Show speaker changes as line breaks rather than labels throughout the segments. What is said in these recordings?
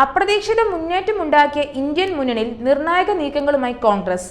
അപ്രതീക്ഷിത മുന്നേറ്റമുണ്ടാക്കിയ ഇന്ത്യൻ മുന്നണിയിൽ നിർണായക നീക്കങ്ങളുമായി കോൺഗ്രസ്.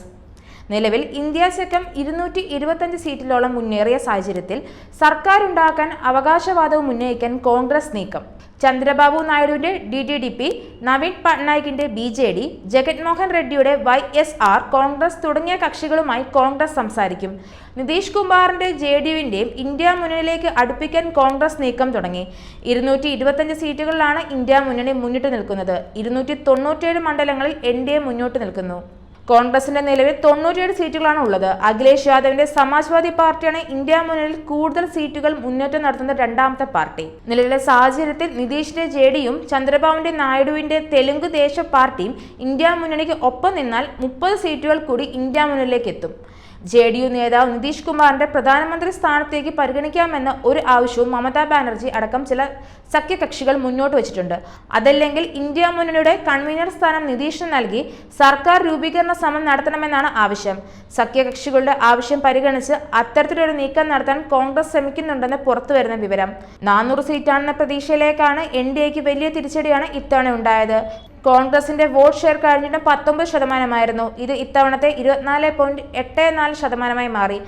നിലവിൽ ഇന്ത്യ സഖ്യം 225 സീറ്റിലോളം മുന്നേറിയ സാഹചര്യത്തിൽ സർക്കാരുണ്ടാക്കാൻ അവകാശവാദവും ഉന്നയിക്കാൻ കോൺഗ്രസ് നീക്കം. Chandrababu നായിഡുവിന്റെ DTDP, Naveen പട്നായിക്കിന്റെ BJD, Jaganmohan റെഡ്ഡിയുടെ YSR, Congress തുടങ്ങിയ കക്ഷികളുമായി കോൺഗ്രസ് സംസാരിക്കും. നിതീഷ് കുമാറിന്റെ JDUവിന്റെയും ഇന്ത്യ മുന്നണിയിലേക്ക് അടുപ്പിക്കാൻ കോൺഗ്രസ് നീക്കം തുടങ്ങി. 225 സീറ്റുകളിലാണ് ഇന്ത്യ മുന്നണി മുന്നിട്ട് നിൽക്കുന്നത്. 297 മണ്ഡലങ്ങളിൽ NDA മുന്നോട്ട് നിൽക്കുന്നു. കോൺഗ്രസിന്റെ നിലവിൽ 97 സീറ്റുകളാണ് ഉള്ളത്. അഖിലേഷ് യാദവിന്റെ സമാജ്വാദി പാർട്ടിയാണ് ഇന്ത്യ മുന്നണിയിൽ കൂടുതൽ സീറ്റുകൾ മുന്നേറ്റം നടത്തുന്ന രണ്ടാമത്തെ പാർട്ടി. നിലവിലെ സാഹചര്യത്തിൽ നിതീഷിന്റെ JDUവും ചന്ദ്രബാബുവിന്റെ നായിഡുവിന്റെ തെലുങ്ക് ദേശ പാർട്ടിയും ഇന്ത്യ മുന്നണിക്ക് ഒപ്പം നിന്നാൽ 30 സീറ്റുകൾ കൂടി ഇന്ത്യ മുന്നണിയിലേക്ക് എത്തും. JDU നേതാവ് നിതീഷ് കുമാറിന്റെ പ്രധാനമന്ത്രി സ്ഥാനത്തേക്ക് പരിഗണിക്കാമെന്ന ഒരു ആവശ്യവും മമതാ ബാനർജി അടക്കം ചില സഖ്യകക്ഷികൾ മുന്നോട്ട് വെച്ചിട്ടുണ്ട്. അതല്ലെങ്കിൽ ഇന്ത്യ മുന്നണിയുടെ കൺവീനർ സ്ഥാനം നിതീഷിന് നൽകി സർക്കാർ രൂപീകരണ ശ്രമം നടത്തണമെന്നാണ് ആവശ്യം. സഖ്യകക്ഷികളുടെ ആവശ്യം പരിഗണിച്ച് അത്തരത്തിലൊരു നീക്കം നടത്താൻ കോൺഗ്രസ് ശ്രമിക്കുന്നുണ്ടെന്ന് പുറത്തുവരുന്ന വിവരം. 400 സീറ്റാണെന്ന പ്രതീക്ഷയിലേക്കാണ് NDAക്ക് വലിയ തിരിച്ചടിയാണ് ഇത്തവണ ഉണ്ടായത്. കോൺഗ്രസിന്റെ വോട്ട് ഷെയർ കഴിഞ്ഞിട്ട് 19% ഇത് ഇത്തവണത്തെ 24.84% മാറി.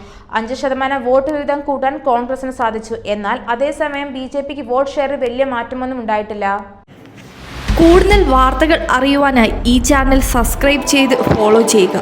5% വോട്ട് വിഹിതം കൂട്ടാൻ കോൺഗ്രസിന് സാധിച്ചു. എന്നാൽ അതേസമയം BJPക്ക് വോട്ട് ഷെയറിൽ വലിയ മാറ്റമൊന്നും ഉണ്ടായിട്ടില്ല.
കൂടുതൽ വാർത്തകൾ അറിയുവാനായി ഈ ചാനൽ സബ്സ്ക്രൈബ് ചെയ്ത് ഫോളോ ചെയ്യുക.